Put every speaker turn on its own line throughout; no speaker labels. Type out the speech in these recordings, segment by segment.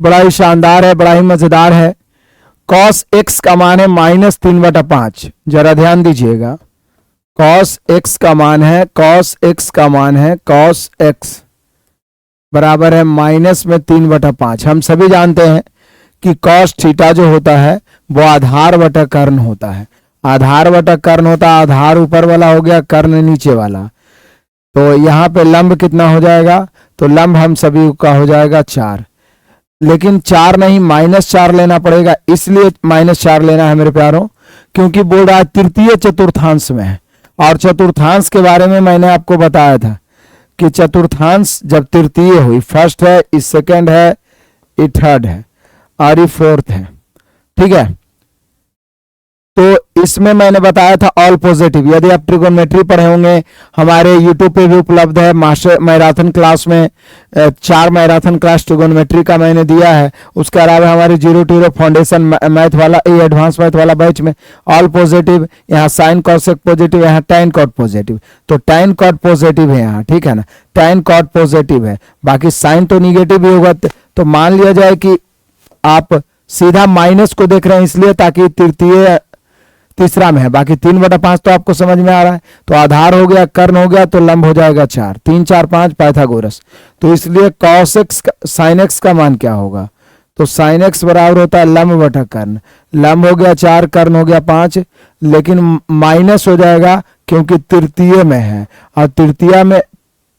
बड़ा ही शानदार है, बड़ा ही मजेदार है। cos x का मान है -3/5। जरा ध्यान दीजिएगा, cos x का मान है, cos x का मान है, cos x बराबर है -3/5। हम सभी जानते हैं कि cos थीटा जो होता है वो आधार बटा कर्ण होता है। आधार बटा कर्ण होता है, आधार ऊपर वाला हो गया, कर्ण नीचे वाला। तो यहाँ पे लंब कितना हो जाएगा, तो लंब हम सभी का हो जाएगा 4, लेकिन 4 नहीं -4 लेना पड़ेगा। इसलिए -4 लेना है मेरे प्यारों, क्योंकि बोल रहा है तृतीय चतुर्थांश में है। और चतुर्थांश के बारे में मैंने आपको बताया था कि चतुर्थांश जब तृतीय हुई, फर्स्ट है, इस सेकंड है, ये थर्ड है और ये फोर्थ है, ठीक है। तो इसमें मैंने बताया था ऑल पॉजिटिव। यदि आप ट्रिगोनोमेट्री पढ़े होंगे, हमारे यूट्यूब पे भी उपलब्ध है। मास्टर मैराथन क्लास में 4 मैराथन क्लास ट्रिगोनोमेट्री का मैंने दिया है। उसके अलावा हमारे 0 to 0 फाउंडेशन मैथ वाला, एडवांस मैथ वाला बैच में ऑल पॉजिटिव, यहाँ साइन कॉसेक पॉजिटिव, यहाँ टैन कॉट पॉजिटिव। तो टैन कॉट पॉजिटिव है यहाँ, ठीक है ना, टैन कॉट पॉजिटिव है, बाकी साइन तो निगेटिव ही होगा। तो मान लिया जाए कि आप सीधा माइनस को देख रहे हैं इसलिए ताकि तृतीय तीसरा में है, बाकी 3/5 तो आपको समझ में आ रहा है। तो आधार हो गया, कर्ण हो गया, तो लंब हो जाएगा 4, 3 4 5 पाइथागोरस। तो इसलिए cos x sin x का मान क्या होगा, तो sin x बराबर होता है लंब बटा कर्ण। लंब हो गया 4, कर्ण हो गया 5, लेकिन माइनस हो जाएगा क्योंकि तृतीय में है, और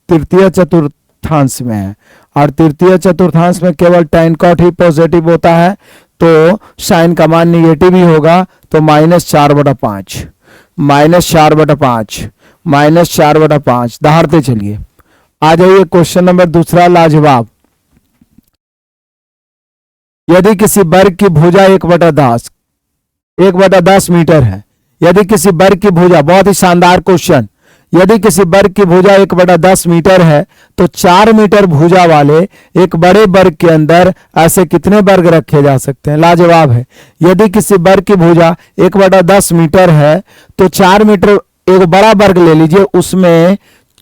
तृतीय चतुर्थांश में है, और तृतीय चतुर्थांश में केवल tan cot ही पॉजिटिव होता है, तो साइन का मान निगेटिव ही होगा। तो -4/5, -4/5, -4/5 दहाड़ते चलिए। आ जाइए क्वेश्चन नंबर दूसरा, लाजवाब। यदि किसी वर्ग की भुजा 1/10 मीटर है, यदि किसी वर्ग की भुजा, बहुत ही शानदार क्वेश्चन, यदि किसी वर्ग की भुजा 1/10 मीटर है तो 4 मीटर भुजा वाले एक बड़े वर्ग के अंदर ऐसे कितने वर्ग रखे जा सकते हैं। लाजवाब है। यदि किसी वर्ग की भुजा 1/10 मीटर है तो 4 मीटर एक बड़ा वर्ग ले लीजिए, उसमें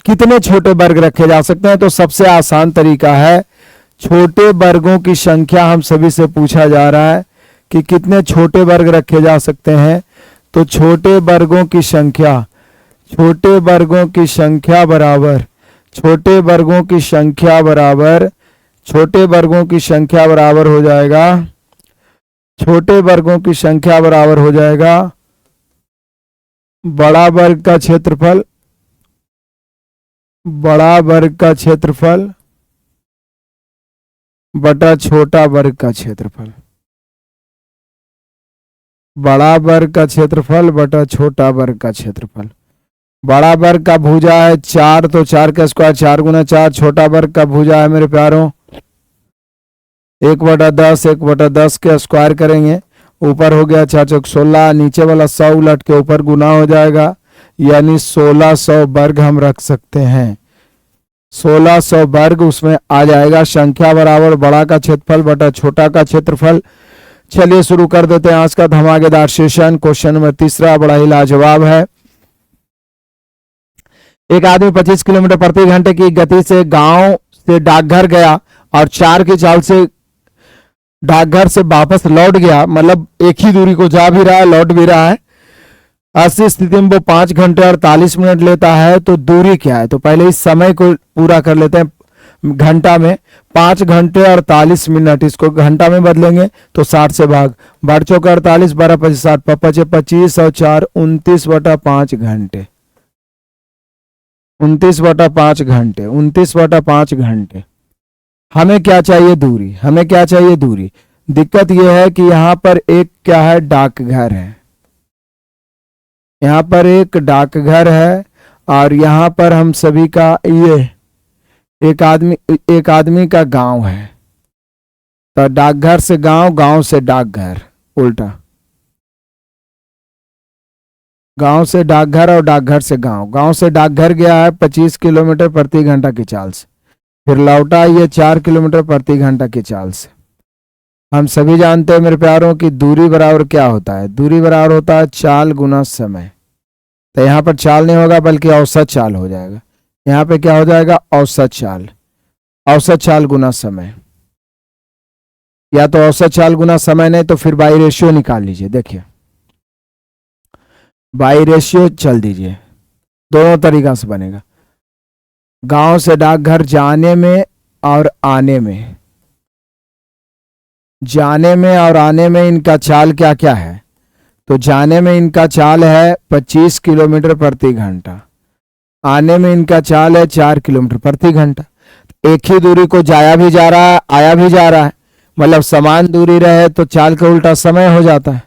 कितने छोटे वर्ग रखे जा सकते हैं। तो सबसे आसान तरीका है, छोटे वर्गों की संख्या हम सभी से पूछा जा रहा है कि कितने छोटे वर्ग रखे जा सकते हैं। तो छोटे वर्गों की संख्या, छोटे वर्गों की संख्या बराबर, छोटे वर्गों की संख्या बराबर, छोटे वर्गों की संख्या बराबर हो जाएगा, छोटे वर्गों की संख्या बराबर हो जाएगा बड़ा वर्ग का क्षेत्रफल, बड़ा वर्ग का क्षेत्रफल बटा छोटा वर्ग का क्षेत्रफल, बड़ा वर्ग का क्षेत्रफल बटा छोटा वर्ग का क्षेत्रफल। बड़ा वर्ग का भुजा है 4, तो 4 का स्क्वायर 4 गुना 4। छोटा वर्ग का भुजा है मेरे प्यारों 1/10, 1/10 के स्क्वायर करेंगे, ऊपर हो गया 4 चौक 16, नीचे वाला 100 उलट के ऊपर गुना हो जाएगा, यानी 1600 वर्ग हम रख सकते हैं। 1600 वर्ग उसमें आ जाएगा। संख्या बराबर बड़ा का क्षेत्रफल बटा छोटा का क्षेत्रफल। चलिए शुरू कर देते हैं आज का धमाकेदार सेशन। क्वेश्चन नंबर तीसरा बड़ा ही लाजवाब है। एक आदमी 25 किलोमीटर प्रति घंटे की गति से गांव से डाकघर गया और 4 की चाल से डाकघर से वापस लौट गया, मतलब एक ही दूरी को जा भी रहा है लौट भी रहा है। ऐसी स्थिति में वो 5 घंटे 48 मिनट लेता है, तो दूरी क्या है। तो पहले इस समय को पूरा कर लेते हैं घंटा में। 5 घंटे 48 मिनट, इसको घंटा में बदलेंगे तो 60 से भाग, 12 चौका 48, 12 25 60, 25 और 4 29/5 घंटे, 29/5 घंटे, 29/5 घंटे। हमें क्या चाहिए दूरी, हमें क्या चाहिए दूरी। दिक्कत यह है कि यहां पर एक क्या है, डाकघर है, यहां पर एक डाकघर है, और यहां पर हम सभी का ये एक आदमी का गांव है। तो डाकघर से गांव, गांव से डाकघर, उल्टा, गांव से डाकघर और डाकघर से गांव। गांव से डाकघर गया है 25 किलोमीटर प्रति घंटा की चाल से, फिर लौटा ये 4 किलोमीटर प्रति घंटा की चाल से। हम सभी जानते हैं मेरे प्यारों की दूरी बराबर क्या होता है, दूरी बराबर होता है चाल गुना समय। तो यहाँ पर चाल नहीं होगा बल्कि औसत चाल हो जाएगा। यहाँ पे क्या हो जाएगा, औसत चाल, औसत चाल गुना समय। या तो औसत चाल गुना समय, नहीं तो फिर बाई रेशियो निकाल लीजिए। देखिए बाई रेशियो चल दीजिए, दोनों तरीका से बनेगा। गांव से डाकघर जाने में और आने में, जाने में और आने में इनका चाल क्या क्या है? तो जाने में इनका चाल है 25 किलोमीटर प्रति घंटा, आने में इनका चाल है 4 किलोमीटर प्रति घंटा। एक ही दूरी को जाया भी जा रहा है, आया भी जा रहा है, मतलब समान दूरी रहे तो चाल का उल्टा समय हो जाता है।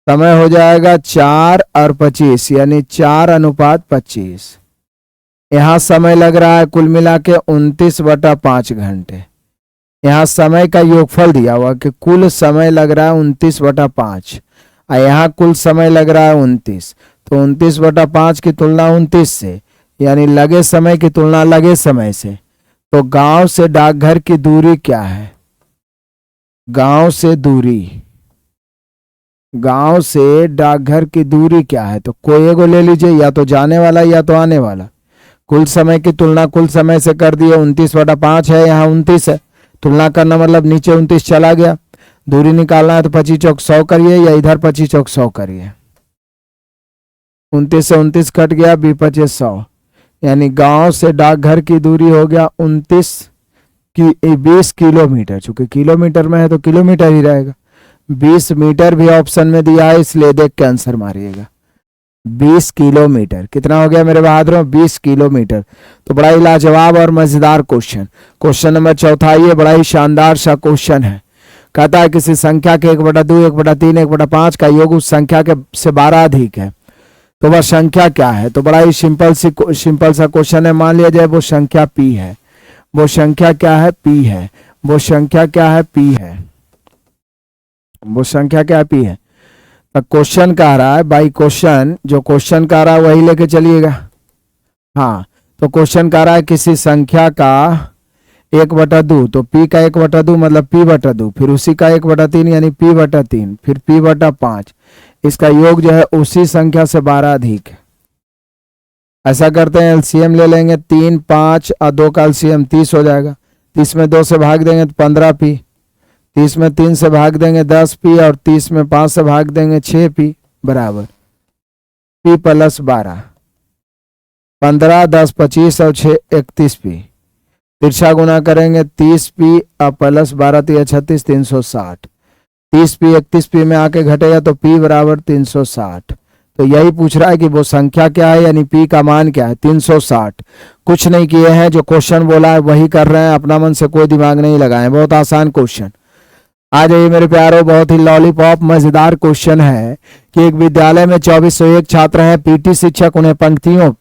समय हो जाएगा 4 और 25, यानी 4:25। यहां समय लग रहा है कुल मिला के 29/5 घंटे। यहाँ समय का योगफल दिया हुआ कि कुल समय लग रहा है 29/5, और यहाँ कुल समय लग रहा है 29। तो 29/5 की तुलना 29 से, यानी लगे समय की तुलना लगे समय से। तो गांव से डाकघर की दूरी क्या है? गांव से दूरी, गांव से डाकघर की दूरी क्या है? तो कोई एगो ले लीजिए, या तो जाने वाला या तो आने वाला। कुल समय की तुलना कुल समय से कर दिए, 29/5 है, यहाँ 29 है, तुलना करना मतलब नीचे 29 चला गया। दूरी निकालना है तो 25 चौक 100 करिए, या इधर 25 चौक 100 करिए। 29 से 29 कट गया, 25 100, यानी गांव से डाकघर की दूरी हो गया 20 किलोमीटर। चूंकि किलोमीटर में है तो किलोमीटर ही रहेगा। 20 मीटर भी ऑप्शन में दिया है, इसलिए देख के आंसर मारिएगा। 20 किलोमीटर कितना हो गया मेरे बहादुरों? 20 किलोमीटर। तो बड़ा ही लाजवाब और मजेदार क्वेश्चन। क्वेश्चन नंबर चौथा, ये बड़ा ही शानदार सा क्वेश्चन है। कहता है किसी संख्या के 1/2, 1/3, 1/5 का योग उस संख्या के से 12 अधिक है, तो वह संख्या क्या है? तो बड़ा ही सिंपल सा क्वेश्चन है। मान लिया जाए वो संख्या पी है। वो संख्या क्या है? पी है। वो संख्या क्या है? पी है। वो संख्या क्या पी है? क्वेश्चन कह रहा है भाई, क्वेश्चन जो क्वेश्चन कह रहा है वही लेके चलिएगा। हाँ, तो क्वेश्चन कह रहा है किसी संख्या का 1/2, तो पी का 1/2 मतलब p/2, फिर उसी का 1/3 यानी p/3, फिर p/5। इसका योग जो है उसी संख्या से 12 अधिक है। ऐसा करते हैं, एलसीएम ले लेंगे। 3, 5 और 2 का एलसीएम 30 हो जाएगा। 30 में 2 से भाग देंगे तो 15p, 30 में 3 से भाग देंगे 10p, और 30 में 5 से भाग देंगे 6p, बराबर p + 12। 15, 10, 25 और 6 31p। तिरछा गुना करेंगे 30p और + 12 × 36, 360। 30p 31p में आके घटेगा तो p = 360। तो यही पूछ रहा है कि वो संख्या क्या है, यानी p का मान क्या है? 360। कुछ नहीं किए हैं, जो क्वेश्चन बोला है वही कर रहे हैं, अपना मन से कोई दिमाग नहीं लगाए। बहुत आसान क्वेश्चन। आ जाइए मेरे प्यारों, बहुत ही लॉलीपॉप मजेदार क्वेश्चन है कि एक विद्यालय में 2401 छात्र हैं। पीटी शिक्षक उन्हें पंक्तियों,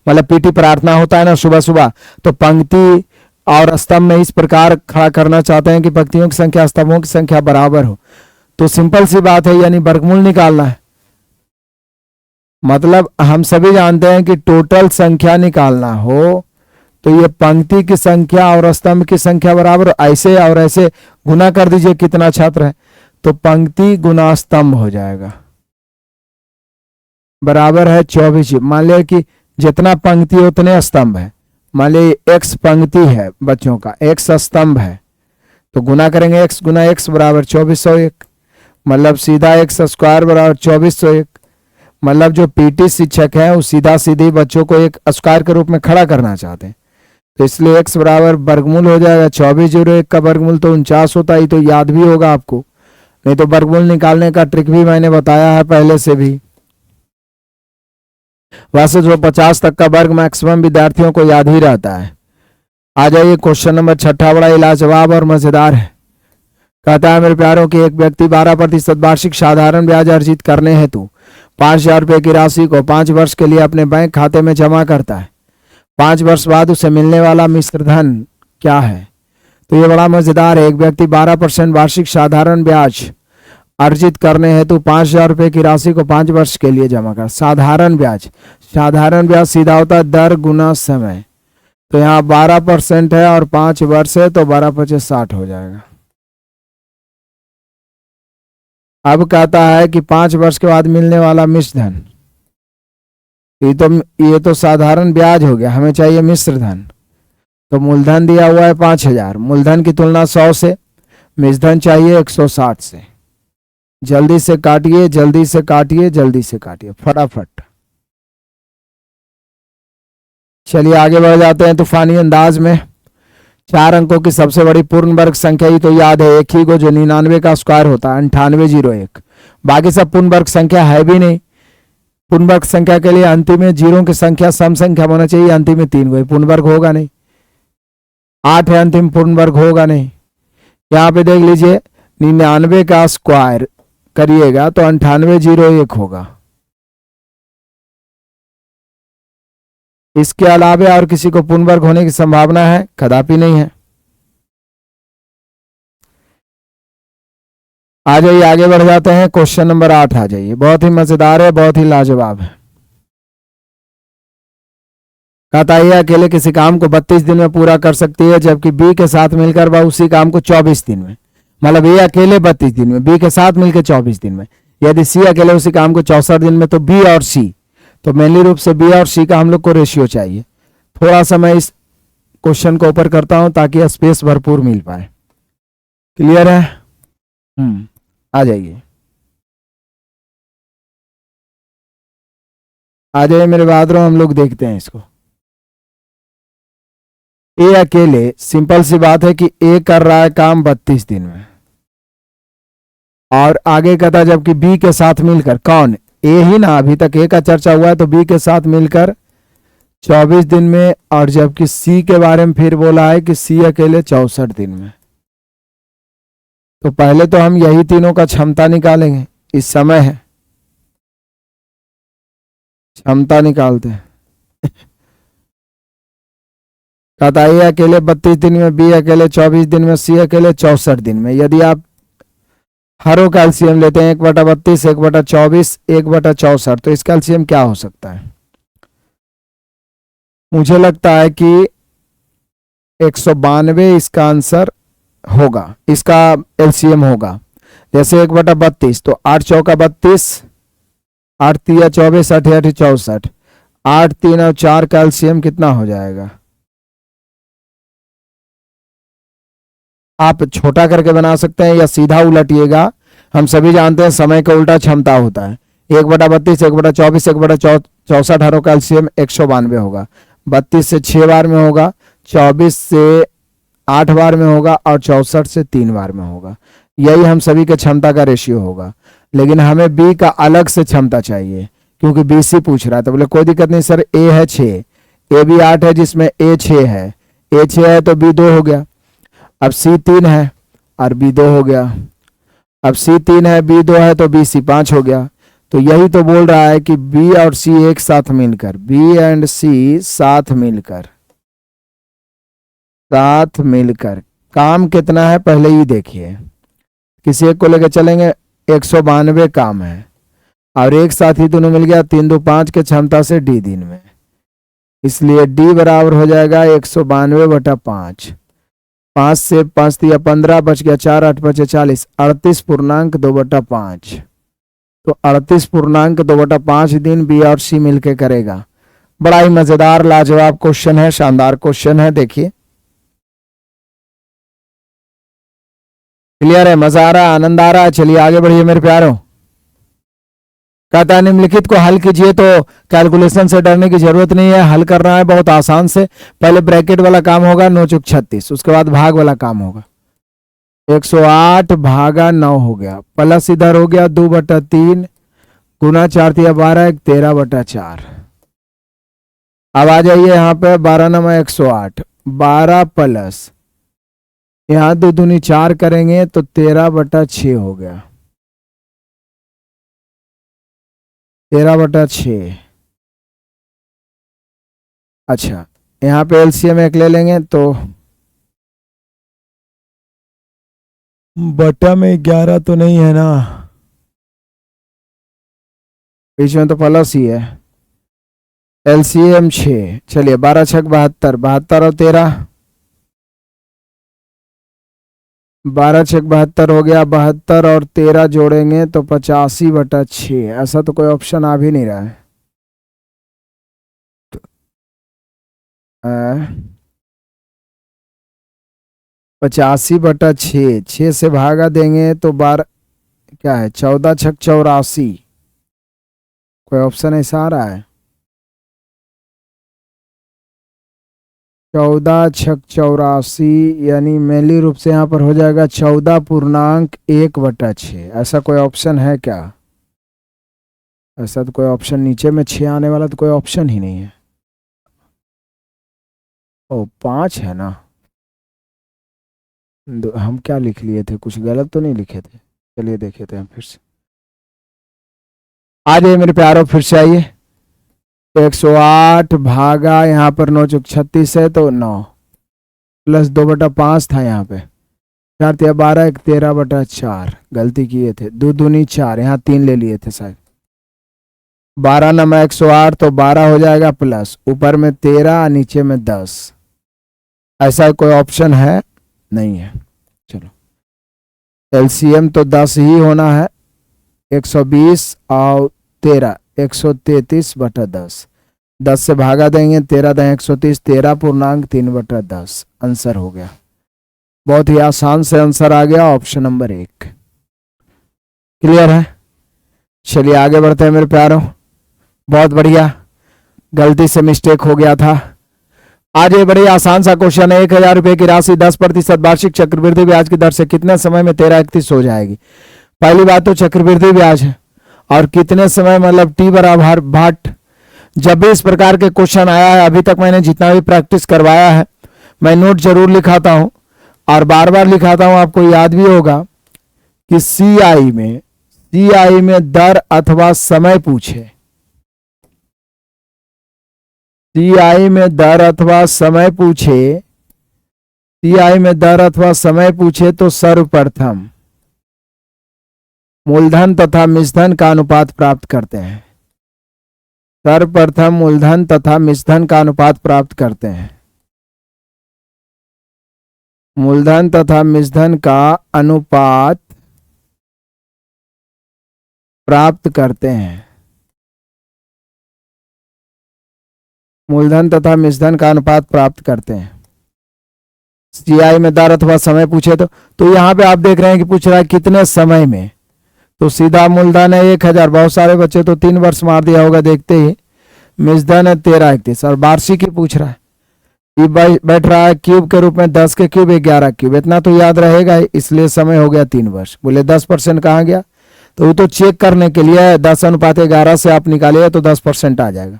मतलब पीटी प्रार्थना होता है ना सुबह सुबह, तो पंक्ति और स्तंभ में इस प्रकार खड़ा करना चाहते हैं कि पंक्तियों की संख्या स्तंभों की संख्या बराबर हो। तो सिंपल सी बात है, यानी वर्गमूल निकालना है। मतलब हम सभी जानते हैं कि टोटल संख्या निकालना हो तो ये पंक्ति की संख्या और स्तंभ की संख्या बराबर, ऐसे और ऐसे गुना कर दीजिए कितना छात्र है, तो पंक्ति गुना स्तंभ हो जाएगा, बराबर है 24। मान लिया कि जितना पंक्ति उतने स्तंभ है। मान लीजिए x पंक्ति है बच्चों का, x स्तंभ है, तो गुना करेंगे x गुना x बराबर 2401, मतलब सीधा x² बराबर 2401। मतलब जो पीटी शिक्षक है वो सीधा सीधी बच्चों को एक स्क्वायर के रूप में खड़ा करना चाहते हैं, तो इसलिए x बराबर वर्गमूल हो जाएगा 2401 का वर्गमूल तो 49 होता है। तो याद भी होगा आपको, नहीं तो वर्गमूल निकालने का ट्रिक भी मैंने बताया है पहले से भी। वैसे जो 50 तक का वर्ग मैक्सिमम विद्यार्थियों को याद ही रहता है। आ जाइए क्वेश्चन नंबर 6, बड़ा लाजवाब और मजेदार है। कहता है मेरे प्यारों कि एक व्यक्ति 12% वार्षिक साधारण ब्याज अर्जित करने हेतु 5000 रुपये की राशि को 5 वर्ष के लिए अपने बैंक खाते में जमा करता है। 5 वर्ष बाद उसे मिलने वाला मिश्र धन क्या है? तो ये बड़ा मजेदार है। एक व्यक्ति 12% वार्षिक साधारण ब्याज अर्जित करने हेतु 5000 रुपये की राशि को 5 वर्ष के लिए जमा कर। साधारण ब्याज सीधा होता है दर गुना समय, तो यहाँ 12% है और 5 वर्ष है तो 12×5 = 60 हो जाएगा। अब कहता है कि 5 वर्ष के बाद मिलने वाला मिश्र धन, ये तो साधारण ब्याज हो गया, हमें चाहिए मिश्र धन। तो मूलधन दिया हुआ है 5000, मूलधन की तुलना 100 से, मिश्रधन चाहिए 160 से। जल्दी से काटिए, जल्दी से काटिए, जल्दी से काटिए फटाफट। चलिए आगे बढ़ जाते हैं तूफानी अंदाज में। 4 अंकों की सबसे बड़ी पूर्ण वर्ग संख्या ही तो याद है, एक ही को जो 99 का स्क्वायर होता है 9801। बाकी सब पूर्ण वर्ग संख्या है भी नहीं। पूर्ण वर्ग संख्या के लिए अंतिम में जीरो की संख्या सम संख्या होना चाहिए, अंतिम में 3 को पूर्ण वर्ग होगा नहीं। 8 है अंतिम पूर्ण वर्ग होगा नहीं। यहाँ पे देख लीजिए 99 का स्क्वायर करिएगा तो 9801 होगा। इसके अलावा और किसी को पूर्ण वर्ग होने की संभावना है? कदापि नहीं है। आ जाइए आगे बढ़ जाते हैं। क्वेश्चन नंबर 8 आ जाइए, बहुत ही मजेदार है, बहुत ही लाजवाब है। कहता है अकेले किसी काम को 32 दिन में पूरा कर सकती है, जबकि बी के साथ मिलकर वह उसी काम को 24 दिन में, मतलब ये अकेले 32 दिन में, बी के साथ मिलकर 24 दिन में। यदि सी अकेले उसी काम को 64 दिन में, तो बी और सी, तो मेनली रूप से बी और सी का हम लोग को रेशियो चाहिए। थोड़ा सा मैं इस क्वेश्चन को ऊपर करता हूं ताकि स्पेस भरपूर मिल पाए। क्लियर है? आ जाइए, आ जाइए मेरे बहादुरों, हम लोग देखते हैं इसको। ए अकेले, सिंपल सी बात है कि ए कर रहा है काम 32 दिन में, और आगे कहता जबकि बी के साथ मिलकर, कौन? ए ही ना, अभी तक ए का चर्चा हुआ है, तो बी के साथ मिलकर 24 दिन में, और जबकि सी के बारे में फिर बोला है कि सी अकेले 64 दिन में। तो पहले तो हम यही तीनों का क्षमता निकालेंगे। इस समय है क्षमता निकालते हैं। कहता है अकेले 32 दिन में, बी अकेले 24 दिन में, सी अकेले 64 दिन में। यदि आप हरो कैल्शियम लेते हैं 1/32, 1/24, 1/64, तो इसका कैल्शियम क्या हो सकता है? मुझे लगता है कि 192 इसका आंसर होगा, इसका एलसीएम होगा। जैसे 1/32 तो 8 चौका 32, 8 तिया 24, 8 8 64, 8 3 और 4 का एलसीएम कितना हो जाएगा? आप छोटा करके बना सकते हैं या सीधा उलटिएगा। हम सभी जानते हैं समय का उल्टा क्षमता होता है। 1/32, 1/24, 1/64 हरो कैल्शियम 192 होगा। 32 से 6 बार में होगा, 24 से 8 बार में होगा, और 64 से 3 बार में होगा। यही हम सभी के क्षमता का रेशियो होगा। लेकिन हमें बी का अलग से क्षमता चाहिए, क्योंकि बी सी पूछ रहा है। तो बोले कोई दिक्कत नहीं सर, ए है 6, ए भी 8 है जिसमें ए 6 है, ए 6 है तो बी 2 हो गया। अब सी 3 है और बी 2 हो गया। अब सी 3 है, बी 2 है, तो बी सी 5 हो गया। तो यही तो बोल रहा है कि बी और सी एक साथ मिलकर, बी एंड सी साथ मिलकर काम कितना है पहले ही देखिए। किसी एक को लेकर चलेंगे, 192 काम है, और एक साथ ही दोनों मिल गया 3 2 5 के क्षमता से डी दिन में। इसलिए डी बराबर हो जाएगा 192/5। 5 से 5 दिया 15, बच गया 4, 8 बचे 40, 38.2/5। तो 38.2/5 दिन बी और सी मिलके करेगा। बड़ा ही मजेदार लाजवाब क्वेश्चन है, शानदार क्वेश्चन है। देखिए क्लियर है? मजा आ रहा है, आनंद आ रहा है? चलिए आगे बढ़िए मेरे प्यारों। कहता है निम्नलिखित को हल कीजिए, तो कैलकुलेशन से डरने की जरूरत नहीं है, हल करना है बहुत आसान से। पहले ब्रैकेट वाला काम होगा 9 चुक 36, उसके बाद भाग वाला काम होगा। 108 भागा 9 हो गया, प्लस इधर हो गया 2/3, गुना 4 तिया 12, 13/4। अब आ जाइए यहाँ पे 12 9 108, 12 प्लस यहाँ 2 दूनी 4 करेंगे तो 13/6 हो गया, 13/6। अच्छा यहाँ पे एलसीएम एक ले लेंगे तो बटा में 11 तो नहीं है ना, बीच में तो प्लस ही है। एलसीएम 6, चलिए 12 6 72, 72 और 13, 12 6 72 हो गया, 72 और 13 जोड़ेंगे तो 85/6। ऐसा तो कोई ऑप्शन आ भी नहीं रहा है। 85/6, 6 से भागा देंगे तो 12, क्या है, 14 छक 84। कोई ऑप्शन ऐसा आ रहा है? 14 छक 84, यानी मेनली रूप से यहाँ पर हो जाएगा 14.1/6। ऐसा कोई ऑप्शन है क्या? ऐसा तो कोई ऑप्शन, नीचे में 6 आने वाला तो कोई ऑप्शन ही नहीं है। ओ 5 है ना। हम क्या लिख लिए थे, कुछ गलत तो नहीं लिखे थे? चलिए देखे थे हम फिर से। आ जाइए मेरे प्यारों, फिर से आइए। 108 भागा यहाँ पर 9 चौक 36 है तो 9 प्लस 2/5 था यहाँ पे, 4 तिया 12, 1 13/4। गलती किए थे, 2 दूनी 4, यहाँ 3 ले लिए थे शायद। 12 नमा 108 तो 12 हो जाएगा, प्लस ऊपर में 13 नीचे में 10। ऐसा कोई ऑप्शन है? नहीं है। चलो एलसीएम तो 10 ही होना है। 120 और 13, 133/10। 10 से भागा देंगे, 13 10 130, 13.3/10 आंसर हो गया। बहुत ही आसान से आंसर आ गया, ऑप्शन नंबर 1। क्लियर है? चलिए आगे बढ़ते हैं मेरे प्यारों। बहुत बढ़िया, गलती से मिस्टेक हो गया था। आज ये बड़ी आसान सा क्वेश्चन है। 1000 रुपए की राशि 10% वार्षिक चक्रवृद्धि ब्याज की दर से कितने समय में 1331 हो जाएगी? पहली बात तो चक्रवृद्धि ब्याज है, और कितने समय मतलब टी बराबर भाट। जब भी इस प्रकार के क्वेश्चन आया है, अभी तक मैंने जितना भी प्रैक्टिस करवाया है, मैं नोट जरूर लिखाता हूं और बार बार लिखाता हूं। आपको याद भी होगा कि सीआई में दर अथवा समय पूछे, सीआई में दर अथवा समय पूछे, सीआई में दर अथवा समय पूछे तो सर्वप्रथम मूलधन तथा मिश्रधन का अनुपात प्राप्त करते हैं। सर्वप्रथम मूलधन तथा मिश्रधन का अनुपात प्राप्त करते हैं। मूलधन तथा मिश्रधन का अनुपात प्राप्त करते हैं। मूलधन तथा मिश्रधन का अनुपात प्राप्त करते हैं। सीआई में दर अथवा समय पूछे तो यहाँ पे आप देख रहे हैं कि पूछ रहा है कितने समय में, तो सीधा मूलधन है 1000, बहुत सारे बच्चे तो 3 वर्ष मार दिया होगा देखते ही। मिश्रधन है 1331 और वार्षिक ही पूछ रहा है। ये बैठ रहा है क्यूब के रूप में, 10 के क्यूब 11 क्यूब, इतना तो याद रहेगा, इसलिए समय हो गया 3 वर्ष। बोले 10% कहाँ गया, तो वो तो चेक करने के लिए 10:11 से आप निकालिएगा तो 10% आ जाएगा।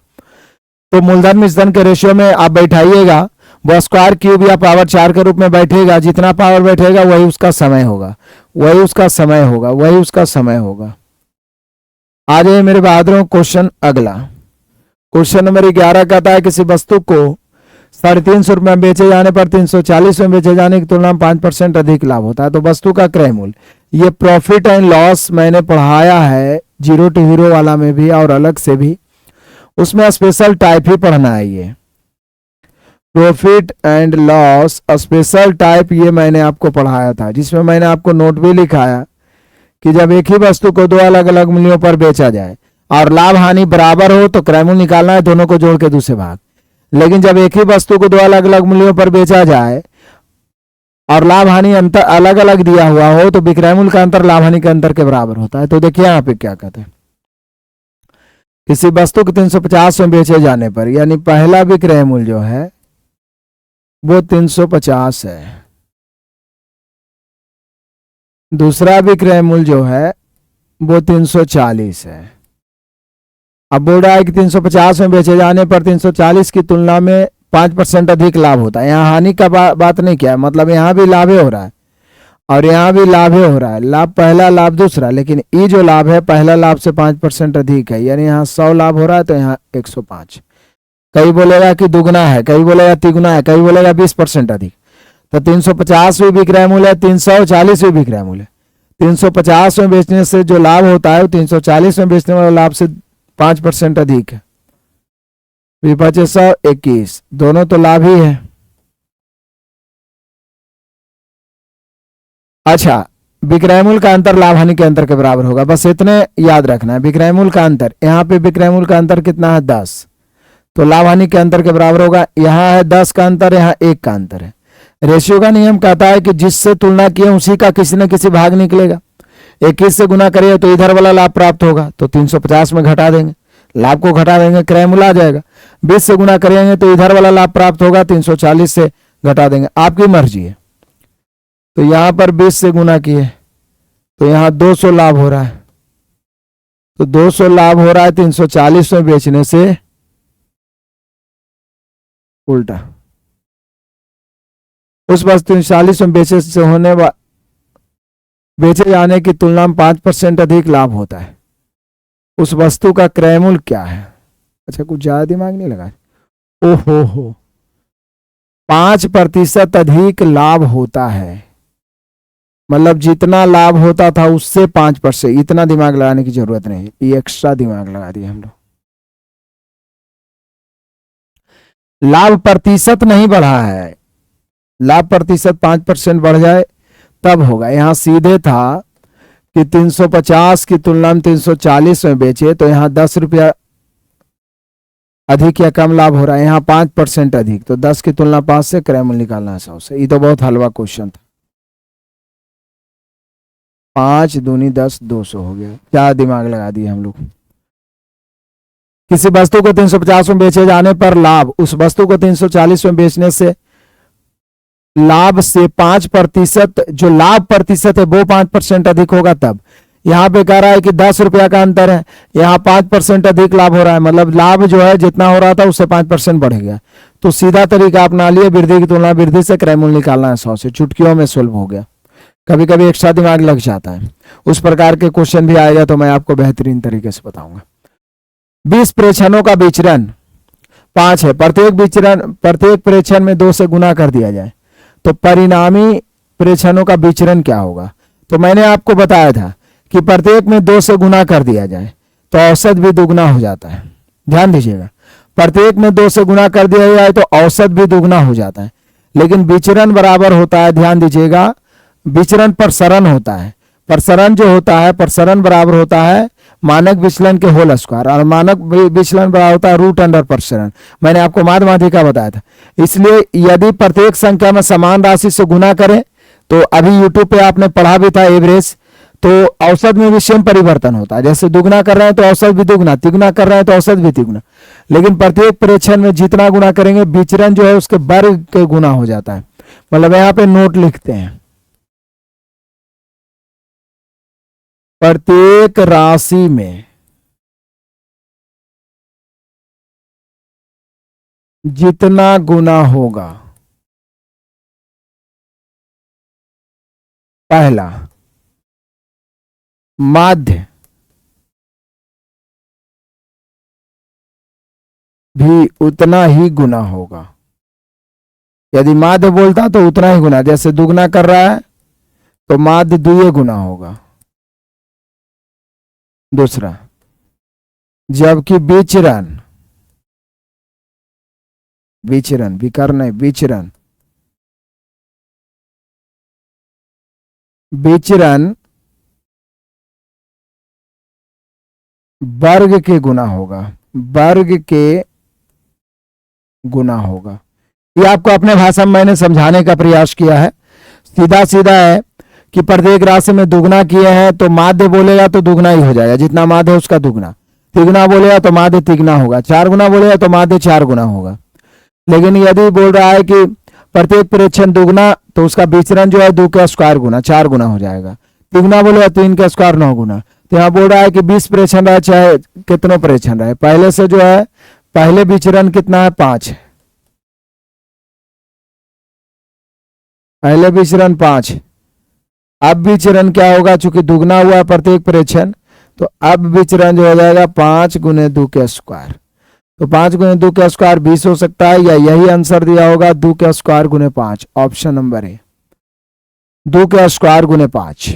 तो मूलधन मिश्रधन के रेशियो में आप बैठाइएगा, वो स्क्वायर क्यूब या पावर 4 के रूप में बैठेगा। जितना पावर बैठेगा वही उसका समय होगा, वही उसका समय होगा, वही उसका समय होगा। आ जाइए मेरे बहादुरों, क्वेश्चन अगला। क्वेश्चन नंबर 11 कहता है किसी वस्तु को 350 रुपये में बेचे जाने पर 340 में बेचे जाने की तुलना में 5% अधिक लाभ होता है, तो वस्तु का क्रय मूल्य। ये प्रॉफिट एंड लॉस मैंने पढ़ाया है जीरो टू हीरो वाला में भी और अलग से भी, उसमें स्पेशल टाइप ही पढ़ना है। ये profit and loss special type ये मैंने आपको पढ़ाया था, जिसमें मैंने आपको नोट भी लिखाया कि जब एक ही वस्तु को 2 अलग अलग मूल्यों पर बेचा जाए और लाभ हानि बराबर हो तो क्रय मूल्य निकालना है, दोनों को जोड़ के दूसरे भाग। लेकिन जब एक ही वस्तु को 2 अलग अलग मूल्यों पर बेचा जाए और लाभ हानि अंतर अलग अलग दिया हुआ हो तो विक्रय मूल्य का अंतर लाभ हानि के अंतर के बराबर होता है। तो देखिए यहाँ पे क्या कहते हैं, किसी वस्तु को 350 में बेचे जाने पर, यानी पहला विक्रय मूल्य जो है वो 350 है, दूसरा विक्रय मूल्य जो है वो 340 है। अब बोल रहा है कि 350 में बेचे जाने पर 340 की तुलना में 5% अधिक लाभ होता है। यहाँ हानि का बात नहीं किया है, मतलब यहाँ भी लाभ हो रहा है और यहाँ भी लाभ हो रहा है, लाभ पहला लाभ दूसरा, लेकिन ये जो लाभ है पहला लाभ से 5% अधिक है, यानी यहाँ 100 लाभ हो रहा है तो यहाँ 105। कई बोलेगा कि दुगना है, कई बोलेगा तिगुना है, कई बोलेगा 20% अधिक। तो 350 भी विक्रय मूल्य है, 340 भी विक्रय मूल्य है। 350 में बेचने से जो लाभ होता है वो 340 में बेचने वाले लाभ से 5% अधिक है। 121, दोनों तो लाभ ही है। अच्छा, विक्रय मूल्य का अंतर लाभ हानि के अंतर के बराबर होगा, बस इतने याद रखना है। विक्रय मूल्य का अंतर, यहाँ पे विक्रय मूल्य का अंतर कितना है 10, तो लाभ हानि के अंतर के बराबर होगा। यहाँ है 10 का अंतर, यहाँ 1 का अंतर है। रेशियो का नियम कहता है कि जिससे तुलना किए उसी का किसी न किसी भाग निकलेगा। 21 से गुना करिए तो इधर वाला लाभ प्राप्त होगा, तो 350 में घटा देंगे, लाभ को घटा देंगे, क्रय मूल्य आ जाएगा। 20 से गुना करेंगे तो इधर वाला लाभ प्राप्त होगा, 340 से घटा देंगे, आपकी मर्जी है। तो यहां पर 20 से गुना किए तो यहां 200 लाभ हो रहा है, तो 200 लाभ हो रहा है 340 में बेचने से उल्टा। उस वस्तु 340 में बेचे से बेचे जाने की तुलना में 5% अधिक लाभ होता है। उस वस्तु का क्रय मूल्य क्या है? अच्छा, कुछ ज्यादा दिमाग नहीं लगा। ओहो हो, 5% अधिक लाभ होता है, मतलब जितना लाभ होता था उससे 5%। इतना दिमाग लगाने की जरूरत नहीं, ये एक्स्ट्रा दिमाग लगा दिया हम लोग। लाभ प्रतिशत नहीं बढ़ा है, लाभ प्रतिशत 5% बढ़ जाए तब होगा। यहां सीधे था कि 350 की तुलना में 340 में बेचे, तो यहां 10 रुपया अधिक या कम लाभ हो रहा है, यहां 5% अधिक, तो 10 की तुलना 5 से, क्रय मूल्य निकालना है 100 से। ये तो बहुत हलवा क्वेश्चन था। 5 दूनी 10, 200 हो गया। क्या दिमाग लगा दिए हम लोग। किसी वस्तु को 350 में बेचे जाने पर लाभ, उस वस्तु को 340 में बेचने से लाभ से 5%, जो लाभ प्रतिशत है वो 5% अधिक होगा तब। यहां पे कह रहा है कि 10 रुपया का अंतर है, यहां 5% अधिक लाभ हो रहा है, मतलब लाभ जो है जितना हो रहा था उससे 5% बढ़ गया। तो सीधा तरीका अपना लिए, वृद्धि की तुलना वृद्धि से, क्रय मूल्य निकालना है 100 से। चुटकियों में सुलभ हो गया। कभी कभी एक्स्ट्रा दिमाग लग जाता है, उस प्रकार के क्वेश्चन भी आएगा तो मैं आपको बेहतरीन तरीके से बताऊंगा। 20 प्रेक्षणों का विचरण 5 है, प्रत्येक प्रेक्षण में 2 से गुना कर दिया जाए तो परिणामी प्रेक्षणों का विचरण क्या होगा। तो मैंने आपको बताया था कि प्रत्येक में 2 से गुना कर दिया जाए तो औसत भी दुगना हो जाता है। ध्यान दीजिएगा, प्रत्येक में 2 से गुना कर दिया जाए तो औसत भी दुगना हो जाता है, लेकिन विचरण बराबर होता है, ध्यान दीजिएगा, विचरण प्रसरण होता है। प्रसरण जो होता है, प्रसरण बराबर होता है मानक विचलन के होल स्क्वायर, और मानक विचलन बराबर होता है रूट अंडर प्रसरण। मैंने आपको माध्यमाधिका बताया था। इसलिए यदि प्रत्येक संख्या में समान राशि से गुना करें, तो अभी यूट्यूब पे आपने पढ़ा भी था एवरेज, तो औसत में भी सेम परिवर्तन होता है। जैसे दुगना कर रहे हैं तो औसत भी दुगना, तिगुना कर रहे हैं तो औसत भी तिगुना, लेकिन प्रत्येक प्रेक्षण में जितना गुना करेंगे विचरण जो है उसके वर्ग के गुना हो जाता है। मतलब यहाँ पे नोट लिखते हैं, प्रत्येक राशि में जितना गुना होगा, पहला माध्य भी उतना ही गुना होगा। यदि माध्य बोलता तो उतना ही गुना, जैसे दुगना कर रहा है तो माध्य द्वितीय गुना होगा। दूसरा, जबकि विचरण विकर्ण नहीं, विचरण वर्ग के गुना होगा, वर्ग के गुना होगा। ये आपको अपने भाषा में मैंने समझाने का प्रयास किया है। सीधा सीधा है कि प्रत्येक राशि में दुगना किए हैं तो माध्य बोलेगा तो दुगना ही हो जाएगा, जितना माध्य है उसका दुगना। तिगुना बोलेगा तो माध्य तिगुना होगा, 4 गुना बोलेगा तो माध्य 4 गुना होगा। लेकिन यदि बोल रहा है कि प्रत्येक प्रेक्षण दुगना, तो उसका विचरण जो है 2 का स्क्वायर गुना 4 गुना हो जाएगा। तिगुना बोलेगा 3 का स्क्वायर 9 गुना। तो यहाँ बोल रहा है कि 20 प्रेक्षण रहे चाहे कितनों प्रेक्षण रहे, पहले से जो है पहले विचरण कितना है 5 है, पहले विचरण 5। अब विचरण क्या होगा, चूंकि दुगना हुआ प्रत्येक प्रेक्षण, तो अब विचरण जो हो जाएगा 5 गुने 2 के स्क्वायर। तो 5 गुने 2 के स्क्वायर 20 हो सकता है, या यही आंसर दिया होगा 2 के स्क्वायर गुने 5, ऑप्शन नंबर ए, 2 के स्क्वायर गुने 5।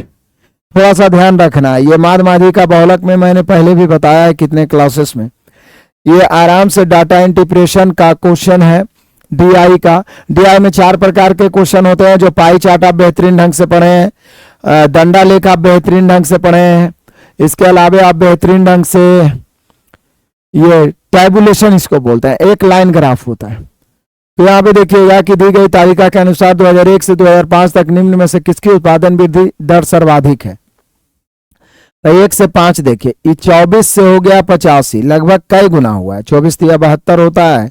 थोड़ा सा ध्यान रखना, ये माध्यमाधिका बहुलक में मैंने पहले भी बताया है कितने क्लासेस में। ये आराम से डाटा इंटीग्रेशन का क्वेश्चन है, डीआई का। डीआई में 4 प्रकार के क्वेश्चन होते हैं, जो पाई चार्ट आप बेहतरीन ढंग से पढ़े हैं, दंडा लेख आप बेहतरीन ढंग से पढ़े हैं, इसके अलावा आप बेहतरीन ढंग से ये टैबुलेशन इसको बोलते हैं, एक लाइन ग्राफ होता है, तो यहाँ पे देखिएगा कि दी गई तालिका के अनुसार 2001 से 2005 तक निम्न में से किसकी उत्पादन वृद्धि दर सर्वाधिक है। तो 1 से 5 देखिए, ये 24 से हो गया 85, लगभग कई गुना हुआ है। 24 तो 72 होता है,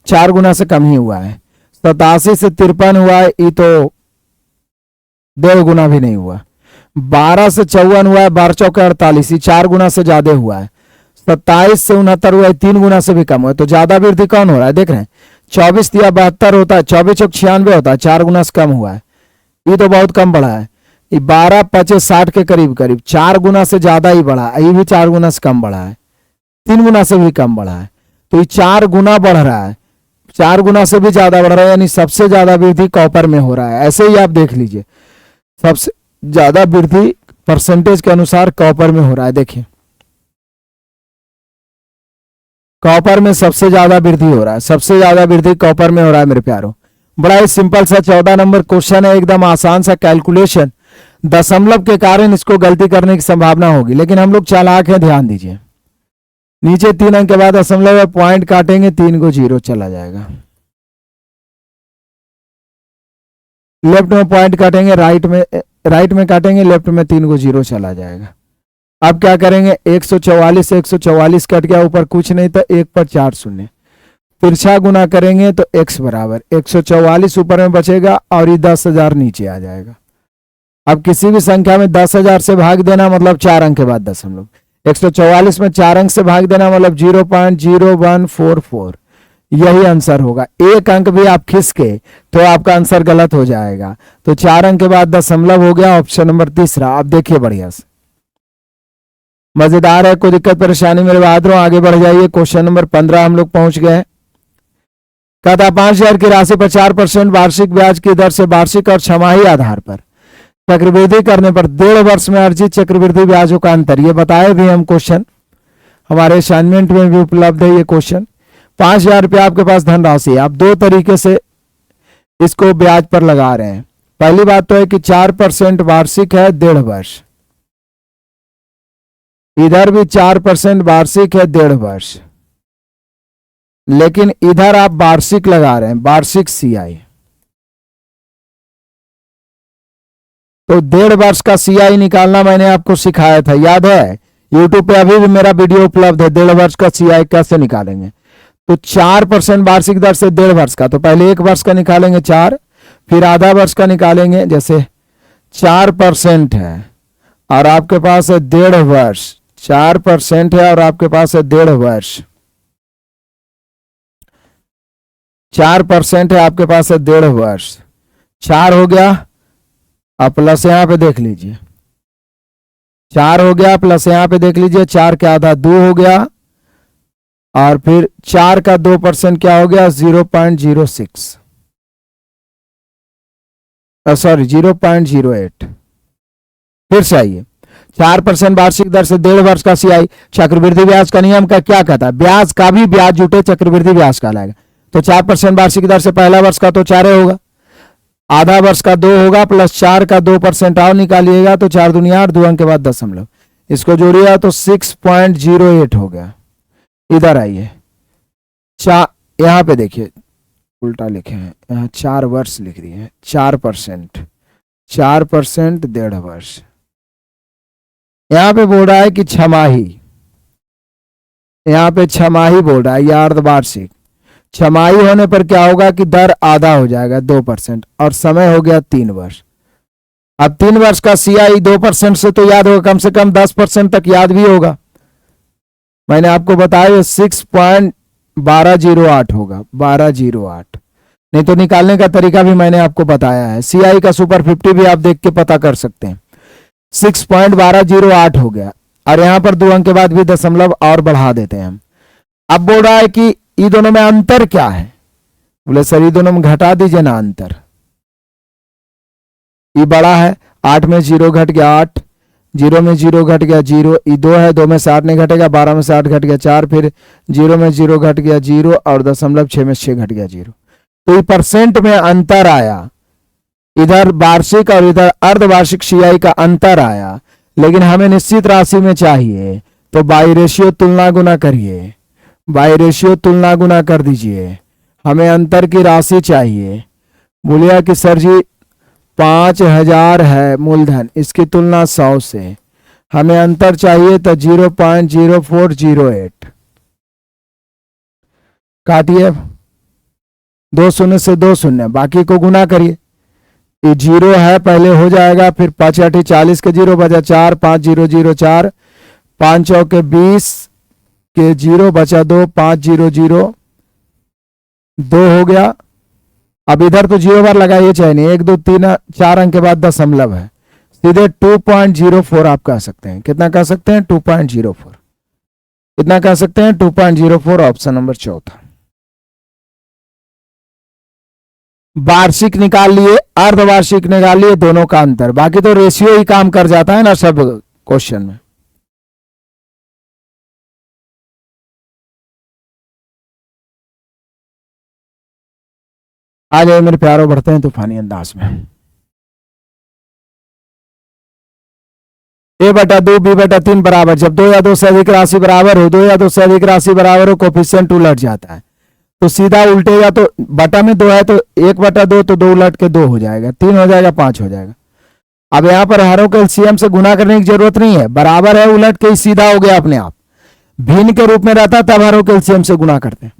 4 गुना से कम ही हुआ है। 87 से 53 हुआ है, ये तो 1.5 गुना भी नहीं हुआ। 12 से 54 हुआ है, 12 चौके 48, ये 4 गुना से ज्यादा हुआ है। 27 से 69 हुआ है, 3 गुना से भी कम हुआ है। तो ज्यादा वृद्धि कौन हो रहा है, देख रहे हैं। 24 या 72 होता है, 24 चौक 96 होता है, 4 गुना से कम हुआ है, ये तो बहुत कम बढ़ा है। ये 12 25 60 के करीब करीब 4 गुना से ज्यादा ही बढ़ा है, ये भी 4 गुना से कम बढ़ा है, 3 गुना से भी कम बढ़ा है। तो ये 4 गुना बढ़ रहा है, 4 गुना से भी ज्यादा बढ़ रहा है, यानी सबसे ज्यादा वृद्धि कॉपर में हो रहा है। ऐसे ही आप देख लीजिए, सबसे ज्यादा वृद्धि परसेंटेज के अनुसार कॉपर में हो रहा है। देखिए कॉपर में सबसे ज्यादा वृद्धि हो रहा है, सबसे ज्यादा वृद्धि कॉपर में हो रहा है मेरे प्यारों। बड़ा ही सिंपल सा 14 नंबर क्वेश्चन है, एकदम आसान सा कैलकुलेशन। दशमलव के कारण इसको गलती करने की संभावना होगी, लेकिन हम लोग चालाक हैं, ध्यान दीजिए। नीचे 3 अंक के बाद दशमलव पॉइंट काटेंगे, 3 को 0 चला जाएगा। लेफ्ट में पॉइंट काटेंगे, राइट में काटेंगे, लेफ्ट में 3 को 0 चला जाएगा। अब क्या करेंगे, 144 से 144 कट गया, ऊपर कुछ नहीं तो 1 पर 4 शून्य, तिरछा गुना करेंगे तो x बराबर 144 ऊपर में बचेगा और ये 10,000 नीचे आ जाएगा। अब किसी भी संख्या में 10,000 से भाग देना मतलब 4 अंक के बाद दशमलव। 144 में 4 अंक से भाग देना मतलब 0.0144, यही आंसर होगा। एक अंक भी आप खिसके तो आपका आंसर गलत हो जाएगा। तो 4 अंक के बाद दशमलव हो गया, ऑप्शन नंबर तीसरा। आप देखिए बढ़िया से, मजेदार है, कोई दिक्कत परेशानी मेरे बहादुरों आगे बढ़ जाइए। क्वेश्चन नंबर 15 हम लोग पहुंच गए। कहता 5,000 की राशि पर 4% वार्षिक ब्याज की दर से वार्षिक और छमाही आधार पर चक्रवृद्धि करने पर 1.5 वर्ष में अर्जित चक्रवृद्धि ब्याजों का अंतर, ये बताए भी हम क्वेश्चन, हमारे असाइनमेंट में भी उपलब्ध है ये क्वेश्चन। 5,000 रुपया आपके पास धनराशि, आप 2 तरीके से इसको ब्याज पर लगा रहे हैं। पहली बात तो है कि 4% वार्षिक है 1.5 वर्ष, इधर भी 4% वार्षिक है 1.5 वर्ष, लेकिन इधर आप वार्षिक लगा रहे हैं, वार्षिक सीआई। तो 1.5 वर्ष का सीआई निकालना मैंने आपको सिखाया था, याद है। यूट्यूब पे अभी भी मेरा वीडियो उपलब्ध है, 1.5 वर्ष का सीआई कैसे निकालेंगे। तो 4% वार्षिक दर से 1.5 वर्ष का, तो पहले 1 वर्ष का निकालेंगे 4, फिर आधा वर्ष का निकालेंगे। जैसे 4% है और आपके पास है 1.5 वर्ष, 4% है और आपके पास है 1.5 वर्ष, 4% है आपके पास है 1.5 वर्ष, 4 हो गया। अब प्लस यहां पे देख लीजिए, 4 हो गया, प्लस यहां पे देख लीजिए 4 का आधा 2 हो गया, और फिर 4 का 2% क्या हो गया 0.06, सॉरी 0.08। फिर से आइए, 4% वार्षिक दर से 1.5 वर्ष का सीआई। चक्रवृद्धि ब्याज का नियम का क्या कहता है, ब्याज का भी ब्याज जुटे चक्रवृद्धि ब्याज कहलाएगा। तो 4% वार्षिक दर से पहला वर्ष का तो 4 होगा, आधा वर्ष का 2 होगा, प्लस 4 का 2% और निकालिएगा तो 4 दूनी 8, 2 अंक के बाद दशमलव, इसको जोड़िएगा तो 6.08 हो गया। इधर आइए, यहां पे देखिए उल्टा लिखे हैं, यहाँ 4 वर्ष लिख दिए हैं। 4%, 4% 1.5 वर्ष। यहां पे बोल रहा है कि छमाही, यहां पे छमाही बोल रहा है या अर्धवार्षिक। छमाही होने पर क्या होगा कि दर आधा हो जाएगा 2%, और समय हो गया 3 वर्ष। अब 3 वर्ष का सीआई 2% से तो याद होगा, कम से कम 10% तक याद भी होगा। मैंने आपको बताया 6.1208 होगा, 1208। नहीं तो निकालने का तरीका भी मैंने आपको बताया है, सीआई का सुपर 50 भी आप देख के पता कर सकते हैं। 6.1208 हो गया, और यहां पर 2 अंक के बाद भी दशमलव और बढ़ा देते हैं हम। अब बोल रहा है कि ये दोनों में अंतर क्या है, बोले सर ये दोनों में घटा दीजिए ना अंतर। ये बड़ा है, 8 में 0 घट गया 8, 0 में 0 घट गया 0, ये 2 है, 2 में से 8 नहीं घटेगा, 12 में से 8 घट गया 4, फिर 0 में 0 घट गया 0, और दशमलव 6 में 6 घट गया 0। तो ये परसेंट में अंतर आया, इधर वार्षिक और इधर अर्धवार्षिक सीआई का अंतर आया। लेकिन हमें निश्चित राशि में चाहिए, तो बाई रेशियो तुलना गुना करिए, बाई रेशियो तुलना गुना कर दीजिए। हमें अंतर की राशि चाहिए। बोलिए कि सर जी 5000 है मूलधन, इसकी तुलना 100 से, हमें अंतर चाहिए तो 0.0408 काटिए, 2 शून्य से 2 शून्य, बाकी को गुना करिए। ये 0 है पहले हो जाएगा, फिर 5 8 40 के 0 बचा 4, 5 0 0 4, 5 चौके 20 के 0 बचा 2, 5 0 0 2 हो गया। अब इधर तो 0 बार लगाइए चाहे नहीं, 1 2 3 4 अंक के बाद दशमलव है, सीधे 2.04 आप कह सकते हैं। कितना कह सकते हैं? 2.04। कितना कह सकते हैं? 2.04, ऑप्शन नंबर चौथा। वार्षिक निकाल लिए, अर्धवार्षिक निकाल लिए, दोनों का अंतर, बाकी तो रेशियो ही काम कर जाता है ना सब क्वेश्चन में। आ जाए मेरे प्यारों, बढ़ते हैं तूफानी अंदाज में। a बटा 2 b बटा 3 बराबर, जब 2 या 2 से अधिक राशि बराबर हो, 2 या 2 से अधिक राशि बराबर हो, कोफिशिएंट उलट जाता है, तो सीधा उल्टेगा। तो बटा में 2 है तो 1 बटा 2, तो 2 उलट के 2 हो जाएगा, 3 हो जाएगा, 5 हो जाएगा। अब यहां पर हरों के एलसीएम से गुना करने की जरूरत नहीं है, बराबर है उलट के ही सीधा हो गया अपने आप। भिन्न के रूप में रहता तब हरों के एलसीएम से गुना करते हैं,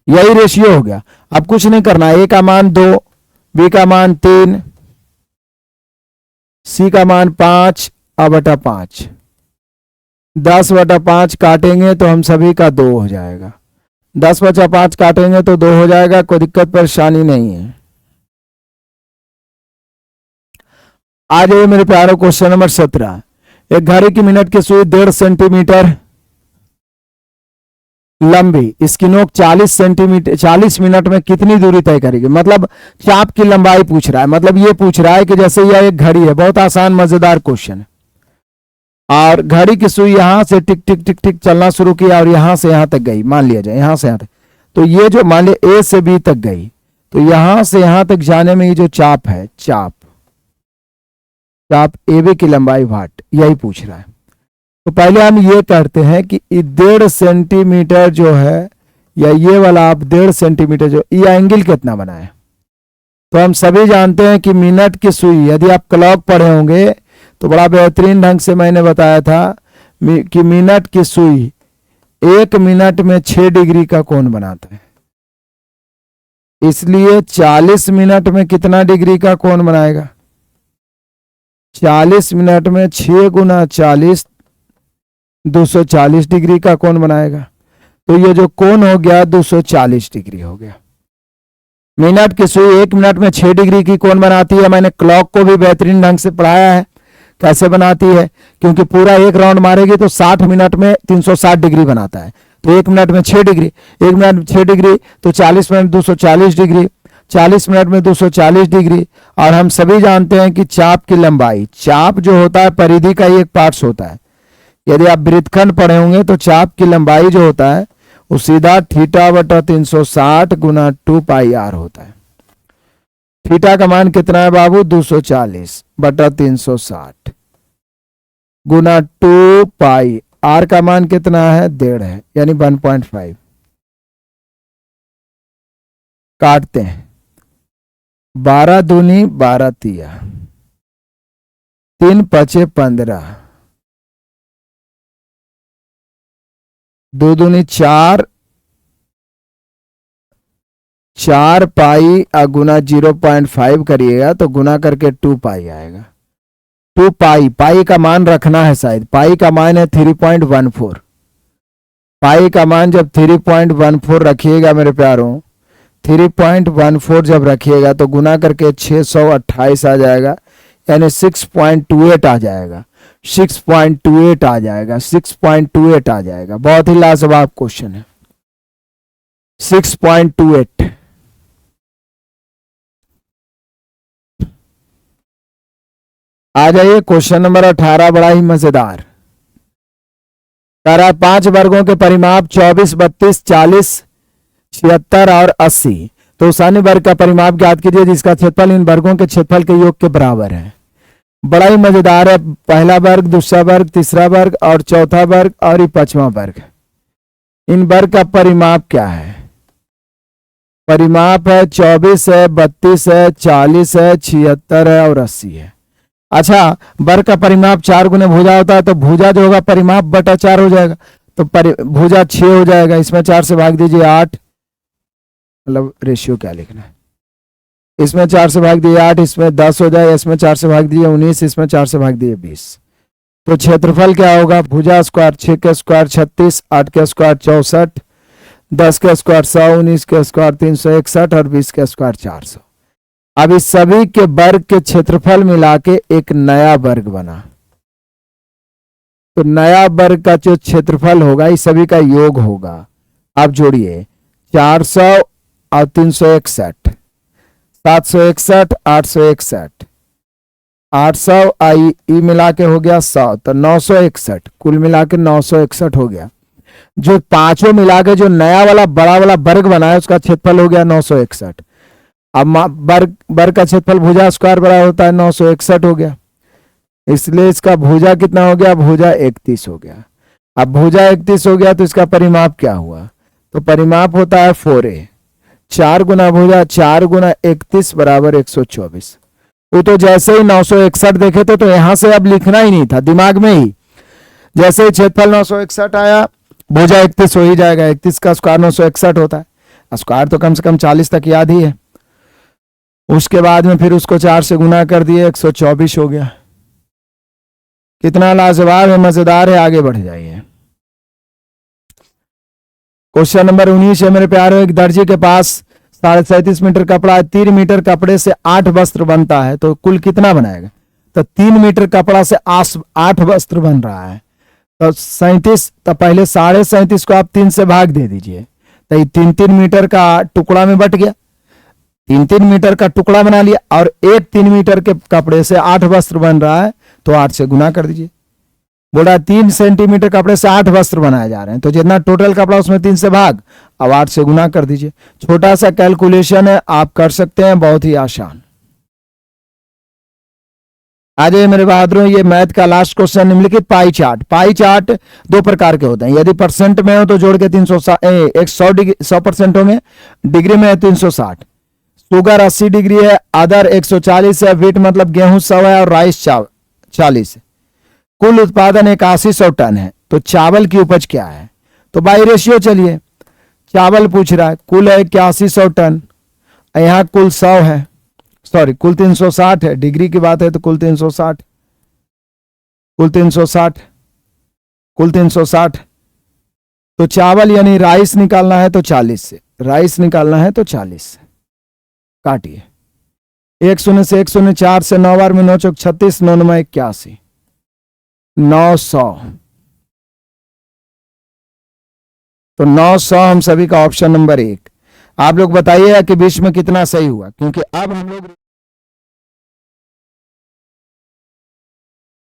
यही रेशियो हो गया। अब कुछ नहीं करना, ए का मान 2, बी का मान 3, सी का मान 5 बटा 5, 10 बटा 5 काटेंगे तो हम सभी का 2 हो जाएगा, 10 बचा 5 काटेंगे तो 2 हो जाएगा, कोई दिक्कत परेशानी नहीं है। आ जाइए मेरे प्यारों, क्वेश्चन नंबर 17। एक घड़ी की मिनट की सुई 1.5 सेंटीमीटर लंबी, इसकी नोक 40 सेंटीमीटर 40 मिनट में कितनी दूरी तय करेगी? मतलब चाप की लंबाई पूछ रहा है, मतलब ये पूछ रहा है कि जैसे यह एक घड़ी है, बहुत आसान मजेदार क्वेश्चन है, और घड़ी की सुई यहां से टिक टिक टिक टिक चलना शुरू किया और यहां से यहां तक गई, मान लिया जाए यहां से यहां तक, तो ये जो मान लिया ए से बी तक गई, तो यहां से यहां तक जाने में ये जो चाप है, चाप ए बी की लंबाई वाट, यही पूछ रहा है। तो पहले हम ये करते हैं कि 1.5 सेंटीमीटर जो है, या ये वाला आप 1.5 सेंटीमीटर जो, ये एंगल कितना बना है? तो हम सभी जानते हैं कि मिनट की सुई, यदि आप क्लॉक पढ़े होंगे तो बड़ा बेहतरीन ढंग से मैंने बताया था कि मिनट की सुई 1 मिनट में 6 डिग्री का कोण बनाता है, इसलिए 40 मिनट में कितना डिग्री का कोण बनाएगा? 40 मिनट में 6 गुना 40, 240 डिग्री का कोण बनाएगा। तो ये जो कोण हो गया 240 डिग्री हो गया। मिनट की सुई 1 मिनट में 6 डिग्री की कोण बनाती है। मैंने क्लॉक को भी बेहतरीन ढंग से पढ़ाया है कैसे बनाती है, क्योंकि पूरा एक राउंड मारेगी तो 60 मिनट में 360 डिग्री बनाता है, तो 1 मिनट में 6 डिग्री, 1 मिनट में 6 डिग्री तो 40 मिनट 240 डिग्री, 40 मिनट में 240 डिग्री। और हम सभी जानते हैं कि चाप की लंबाई, चाप जो होता है परिधि का ही एक पार्ट्स होता है। यदि आप वृत्तखंड पढ़े होंगे तो चाप की लंबाई जो होता है वो सीधा थीटा बटा 360 गुना 2 पाई आर होता है। थीटा का मान कितना है बाबू? 240 बटा 360 गुना 2 पाई, आर का मान कितना है? 1.5 है, यानी 1.5। काटते हैं, 12 दूनी 12 तिया, 3 पचे 15, 2 दूनी 4, 4 पाई गुना 0.5 करिएगा तो गुना करके 2 पाई आएगा। 2 पाई, पाई का मान रखना है शायद, पाई का मान है 3.14। पाई का मान जब 3.14 रखिएगा मेरे प्यारों, 3.14 जब रखिएगा तो गुना करके 628 आ जाएगा, यानी 6.28 आ जाएगा, 6.28 आ जाएगा, 6.28 आ जाएगा। बहुत ही लाजवाब क्वेश्चन है, 6.28। आ जाइए क्वेश्चन नंबर 18, बड़ा ही मजेदार। कह रहा है 5 वर्गों के परिमाप 24, 32, 40, 76 और 80। तो उस अन्य वर्ग का परिमाप ज्ञात कीजिए जिसका क्षेत्रफल इन वर्गों के क्षेत्रफल के योग के बराबर है। बड़ा ही मजेदार है। पहला वर्ग, दूसरा वर्ग, तीसरा वर्ग और चौथा वर्ग और ये 5वां वर्ग, इन वर्ग का परिमाप क्या है? परिमाप है 24 है, 32 है, 40 है, 76 है और 80 है। अच्छा, वर्ग का परिमाप 4 गुने भुजा होता है, तो भुजा जो होगा परिमाप बटा 4 हो जाएगा, तो भुजा 6 हो जाएगा। इसमें 4 से भाग दीजिए 8, मतलब रेशियो क्या लिखना है, इसमें 4 से भाग दिए 8, इसमें 10 हो जाएगा, इसमें 4 से भाग दिए 19, इसमें 4 से भाग दिए 20। तो क्षेत्रफल क्या होगा, भुजा स्क्वायर 6 के स्क्वायर 36, 8 के स्क्वायर 64, 10 के स्क्वायर 100, 19 के स्क्वायर 361 और 20 के स्क्वायर 400। अब इस सभी के वर्ग के क्षेत्रफल मिला के एक नया वर्ग बना। तो नया वर्ग का जो क्षेत्रफल होगा इस सभी का योग होगा। आप जोड़िए 400 और 361, 761, 861, 800 आई मिला के हो गया 100, तो 961, कुल मिला के 961 हो गया। जो पांचों मिला के जो नया वाला बड़ा वाला वर्ग बना है उसका क्षेत्रफल हो गया 961। अब वर्ग का क्षेत्रफल भुजा स्क्वायर बड़ा होता है 961 हो गया, इसलिए इसका भुजा कितना हो गया, भुजा 31 हो गया। अब भुजा 31 हो गया तो इसका परिमाप क्या हुआ, तो परिमाप होता है 4a, 4 गुना भुजा 4 गुना 31 बराबर 124। वो तो जैसे ही 961 देखे तो यहां से अब लिखना ही नहीं था, दिमाग में ही जैसे ही क्षेत्रफल 961 आया भुजा 31 हो ही जाएगा। 31 का स्क्वायर 961 होता है, स्क्वायर तो कम से कम 40 तक याद ही है। उसके बाद में फिर उसको 4 से गुना कर दिए 124 हो गया। कितना लाजवाब है, मजेदार है। आगे बढ़ जाइए। क्वेश्चन नंबर 19 है मेरे प्यारे। एक दर्जी के पास 37.5 मीटर कपड़ा है, 3 मीटर कपड़े से 8 वस्त्र बनता है, तो कुल कितना बनाएगा, तो 3 मीटर कपड़ा से 8 वस्त्र बन रहा है, तो 37, तो पहले 37.5 को आप 3 से भाग दे दीजिए, तो ये 3-3 मीटर का टुकड़ा में बट गया, 3-3 मीटर का टुकड़ा बना लिया, और एक 3 मीटर के कपड़े से 8 वस्त्र बन रहा है, तो 8 से गुना कर दीजिए। बोला 3 सेंटीमीटर कपड़े से 8 वस्त्र बनाए जा रहे हैं, तो जितना टोटल कपड़ा उसमें 3 से भाग, अब 8 से गुना कर दीजिए। छोटा सा कैलकुलेशन है, आप कर सकते हैं, बहुत ही आसान। आ जाइए मेरे बहादुरों, ये मैथ का लास्ट क्वेश्चन निम्नलिखित पाई चार्ट। पाई चार्ट 2 प्रकार के होते हैं, यदि परसेंट में हो तो जोड़ के 100% होंगे, डिग्री में है 360, शुगर 80 डिग्री है, अदर 140 है, वीट मतलब गेहूं 100 है और राइस 40 है। कुल उत्पादन 8100 टन है, तो चावल की उपज क्या है, तो बाई रेशियो चलिए, चावल पूछ रहा है, कुल है 8100 टन, यहां कुल 100 है, सॉरी कुल 360 है, डिग्री की बात है तो कुल 360, कुल 360, कुल 360, तो चावल यानी राइस निकालना है तो 40 से, राइस निकालना है तो 40 से काटिए, 1 शून्य से 1 शून्य, 4 से 9 बार में 9 चौक 36, 9 9 81, 900, तो 900 हम सभी का ऑप्शन नंबर 1। आप लोग बताइए कि बीच में कितना सही हुआ, क्योंकि अब हम लोग